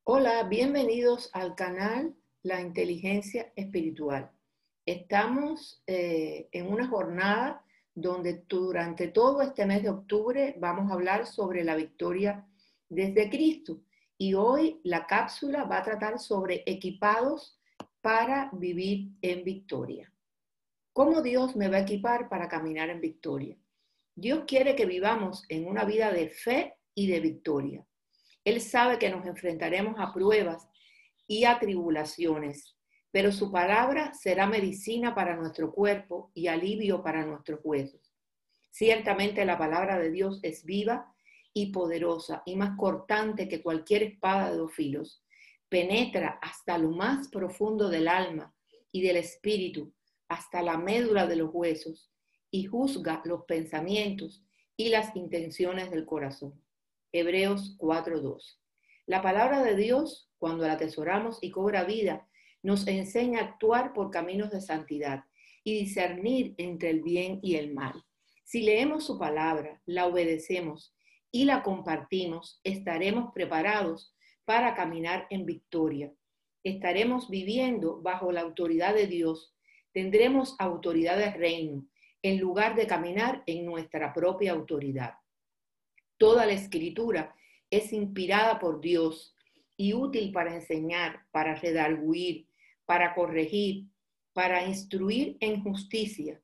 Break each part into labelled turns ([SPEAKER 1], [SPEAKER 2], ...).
[SPEAKER 1] Hola, bienvenidos al canal La Inteligencia Espiritual. Estamos en una jornada donde durante todo este mes de octubre vamos a hablar sobre la victoria desde Cristo. Y hoy la cápsula va a tratar sobre equipados para vivir en victoria. ¿Cómo Dios me va a equipar para caminar en victoria? Dios quiere que vivamos en una vida de fe y de victoria. Él sabe que nos enfrentaremos a pruebas y a tribulaciones, pero su palabra será medicina para nuestro cuerpo y alivio para nuestros huesos. Ciertamente la palabra de Dios es viva y poderosa y más cortante que cualquier espada de dos filos. Penetra hasta lo más profundo del alma y del espíritu, hasta la médula de los huesos, y juzga los pensamientos y las intenciones del corazón. Hebreos 4:2. La palabra de Dios, cuando la atesoramos y cobra vida, nos enseña a actuar por caminos de santidad y discernir entre el bien y el mal. Si leemos su palabra, la obedecemos y la compartimos, estaremos preparados para caminar en victoria. Estaremos viviendo bajo la autoridad de Dios. Tendremos autoridad del reino, en lugar de caminar en nuestra propia autoridad. Toda la escritura es inspirada por Dios y útil para enseñar, para redarguir, para corregir, para instruir en justicia,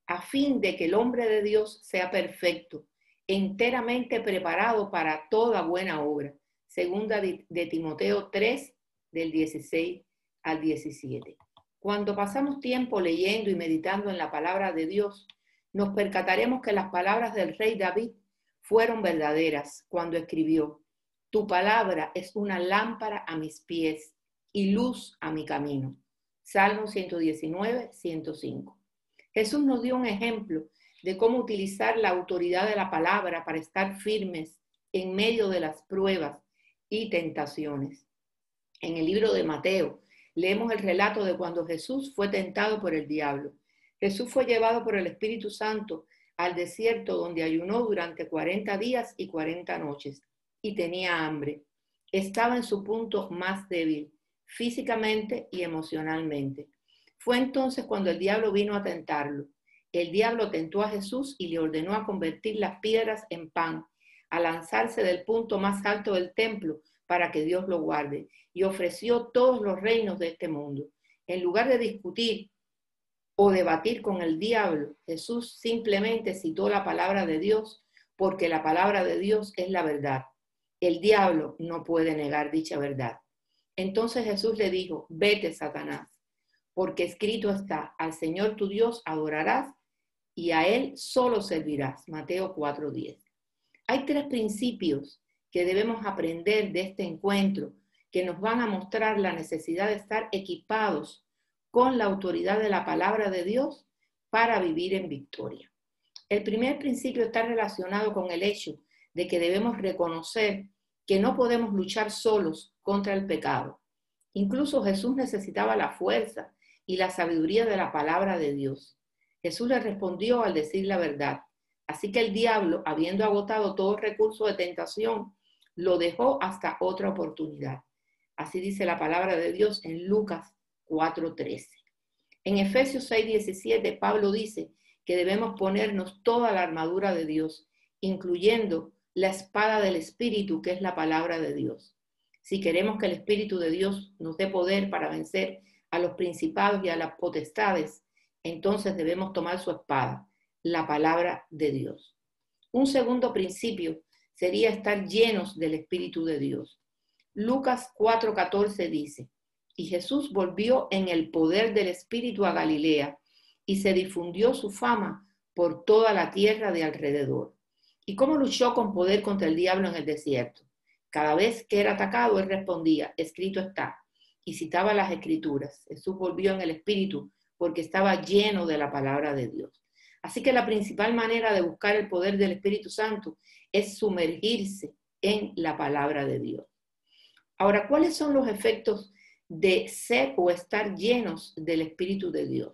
[SPEAKER 1] a fin de que el hombre de Dios sea perfecto, enteramente preparado para toda buena obra. Segunda de Timoteo 3, del 16 al 17. Cuando pasamos tiempo leyendo y meditando en la palabra de Dios, nos percataremos que las palabras del rey David fueron verdaderas cuando escribió: tu palabra es una lámpara a mis pies y luz a mi camino. Salmo 119, 105. Jesús nos dio un ejemplo de cómo utilizar la autoridad de la palabra para estar firmes en medio de las pruebas y tentaciones. En el libro de Mateo leemos el relato de cuando Jesús fue tentado por el diablo. Jesús fue llevado por el Espíritu Santo al desierto, donde ayunó durante 40 días y 40 noches y tenía hambre. Estaba en su punto más débil, físicamente y emocionalmente. Fue entonces cuando el diablo vino a tentarlo. El diablo tentó a Jesús y le ordenó a convertir las piedras en pan, a lanzarse del punto más alto del templo para que Dios lo guarde, y ofreció todos los reinos de este mundo. En lugar de discutir o debatir con el diablo, Jesús simplemente citó la palabra de Dios, porque la palabra de Dios es la verdad. El diablo no puede negar dicha verdad. Entonces Jesús le dijo: vete, Satanás, porque escrito está: al Señor tu Dios adorarás y a Él solo servirás. Mateo 4:10. Hay tres principios que debemos aprender de este encuentro que nos van a mostrar la necesidad de estar equipados con la autoridad de la palabra de Dios para vivir en victoria. El primer principio está relacionado con el hecho de que debemos reconocer que no podemos luchar solos contra el pecado. Incluso Jesús necesitaba la fuerza y la sabiduría de la palabra de Dios. Jesús le respondió al decir la verdad. Así que el diablo, habiendo agotado todo recurso de tentación, lo dejó hasta otra oportunidad. Así dice la palabra de Dios en Lucas 4:13. En Efesios 6:17, Pablo dice que debemos ponernos toda la armadura de Dios, incluyendo la espada del Espíritu, que es la palabra de Dios. Si queremos que el Espíritu de Dios nos dé poder para vencer a los principados y a las potestades, entonces debemos tomar su espada, la palabra de Dios. Un segundo principio sería estar llenos del Espíritu de Dios. Lucas 4:14 dice: y Jesús volvió en el poder del Espíritu a Galilea, y se difundió su fama por toda la tierra de alrededor. ¿Y cómo luchó con poder contra el diablo en el desierto? Cada vez que era atacado, él respondía: escrito está, y citaba las escrituras. Jesús volvió en el Espíritu porque estaba lleno de la palabra de Dios. Así que la principal manera de buscar el poder del Espíritu Santo es sumergirse en la palabra de Dios. Ahora, ¿cuáles son los efectos de ser o estar llenos del Espíritu de Dios?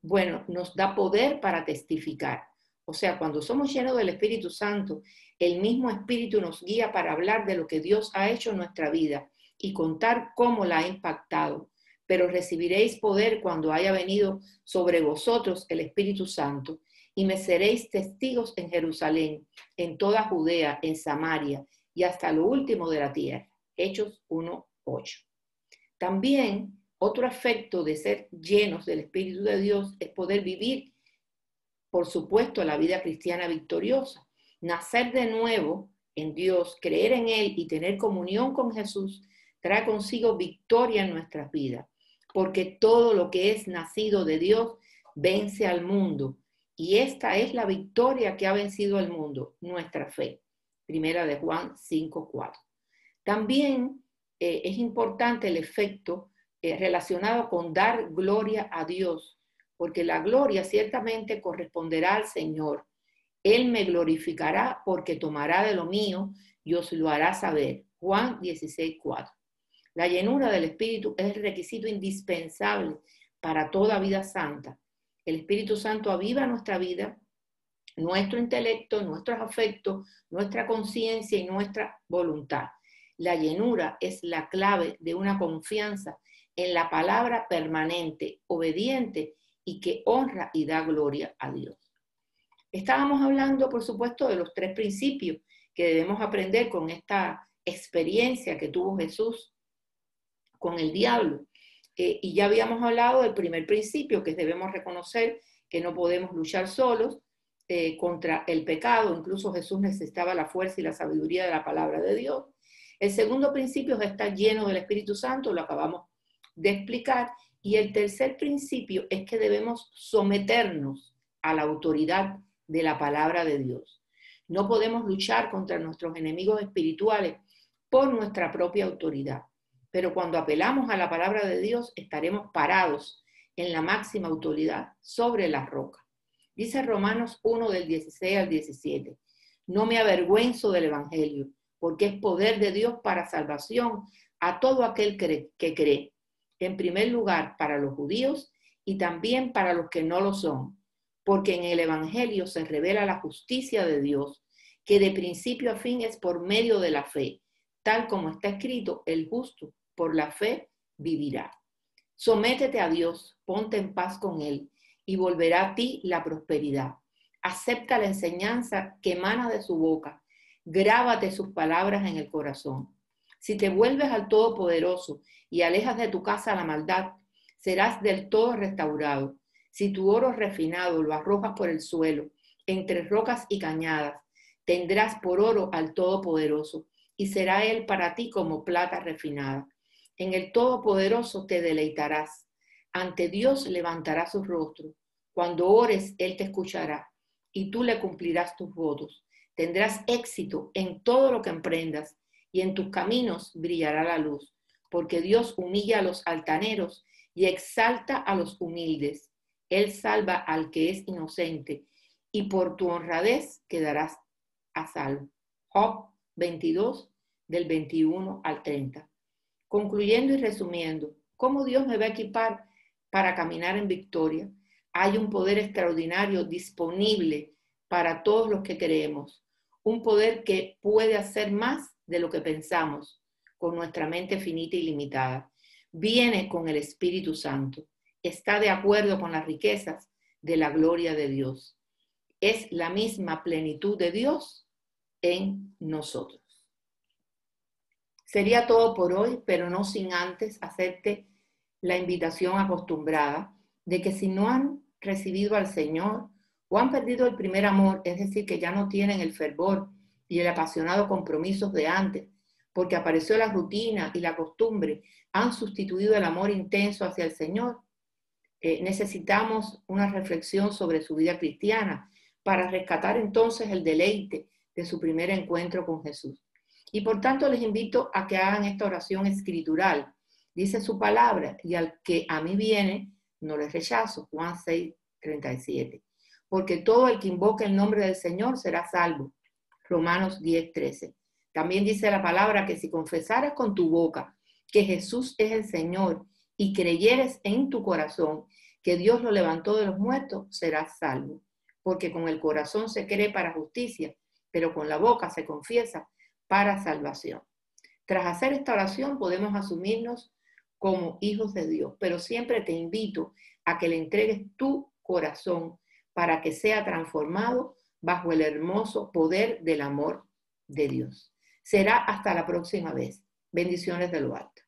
[SPEAKER 1] Bueno, nos da poder para testificar. O sea, cuando somos llenos del Espíritu Santo, el mismo Espíritu nos guía para hablar de lo que Dios ha hecho en nuestra vida y contar cómo la ha impactado, pero recibiréis poder cuando haya venido sobre vosotros el Espíritu Santo, y me seréis testigos en Jerusalén, en toda Judea, en Samaria y hasta lo último de la tierra. Hechos 1:8. También otro efecto de ser llenos del Espíritu de Dios es poder vivir, por supuesto, la vida cristiana victoriosa. Nacer de nuevo en Dios, creer en Él y tener comunión con Jesús trae consigo victoria en nuestras vidas, porque todo lo que es nacido de Dios vence al mundo. Y esta es la victoria que ha vencido al mundo, nuestra fe. Primera de Juan 5:4. También es importante el efecto relacionado con dar gloria a Dios, porque la gloria ciertamente corresponderá al Señor. Él me glorificará porque tomará de lo mío y os lo hará saber. Juan 16:4. La llenura del Espíritu es el requisito indispensable para toda vida santa. El Espíritu Santo aviva nuestra vida, nuestro intelecto, nuestros afectos, nuestra conciencia y nuestra voluntad. La llenura es la clave de una confianza en la palabra permanente, obediente y que honra y da gloria a Dios. Estábamos hablando, por supuesto, de los 3 principios que debemos aprender con esta experiencia que tuvo Jesús con el diablo. Y ya habíamos hablado del primer principio, que debemos reconocer que no podemos luchar solos contra el pecado. Incluso Jesús necesitaba la fuerza y la sabiduría de la palabra de Dios. El segundo principio es estar lleno del Espíritu Santo, lo acabamos de explicar. Y el tercer principio es que debemos someternos a la autoridad de la palabra de Dios. No podemos luchar contra nuestros enemigos espirituales por nuestra propia autoridad. Pero cuando apelamos a la palabra de Dios, estaremos parados en la máxima autoridad sobre la roca. Dice Romanos 1 del 16 al 17. No me avergüenzo del Evangelio, porque es poder de Dios para salvación a todo aquel que cree. En primer lugar, para los judíos y también para los que no lo son, porque en el Evangelio se revela la justicia de Dios, que de principio a fin es por medio de la fe, tal como está escrito, el justo por la fe vivirá. Sométete a Dios, ponte en paz con Él y volverá a ti la prosperidad. Acepta la enseñanza que emana de su boca. Grábate sus palabras en el corazón. Si te vuelves al Todopoderoso y alejas de tu casa la maldad, serás del todo restaurado. Si tu oro refinado lo arrojas por el suelo, entre rocas y cañadas, tendrás por oro al Todopoderoso y será Él para ti como plata refinada. En el Todopoderoso te deleitarás. Ante Dios levantarás su rostro. Cuando ores, Él te escuchará y tú le cumplirás tus votos. Tendrás éxito en todo lo que emprendas y en tus caminos brillará la luz, porque Dios humilla a los altaneros y exalta a los humildes. Él salva al que es inocente y por tu honradez quedarás a salvo. Job 22, del 21 al 30. Concluyendo y resumiendo, ¿cómo Dios me va a equipar para caminar en victoria? Hay un poder extraordinario disponible para todos los que creemos. Un poder que puede hacer más de lo que pensamos con nuestra mente finita y limitada. Viene con el Espíritu Santo. Está de acuerdo con las riquezas de la gloria de Dios. Es la misma plenitud de Dios en nosotros. Sería todo por hoy, pero no sin antes hacerte la invitación acostumbrada de que si no han recibido al Señor o han perdido el primer amor, es decir, que ya no tienen el fervor y el apasionado compromiso de antes, porque apareció la rutina y la costumbre, han sustituido el amor intenso hacia el Señor, necesitamos una reflexión sobre su vida cristiana para rescatar entonces el deleite de su primer encuentro con Jesús. Y por tanto les invito a que hagan esta oración escritural. Dice su palabra, y al que a mí viene, no les rechazo. Juan 6:37. Porque todo el que invoque el nombre del Señor será salvo. Romanos 10:13. También dice la palabra que si confesaras con tu boca que Jesús es el Señor y creyeres en tu corazón que Dios lo levantó de los muertos, serás salvo. Porque con el corazón se cree para justicia, pero con la boca se confiesa para salvación. Tras hacer esta oración podemos asumirnos como hijos de Dios, pero siempre te invito a que le entregues tu corazón para que sea transformado bajo el hermoso poder del amor de Dios. Será hasta la próxima vez. Bendiciones de lo alto.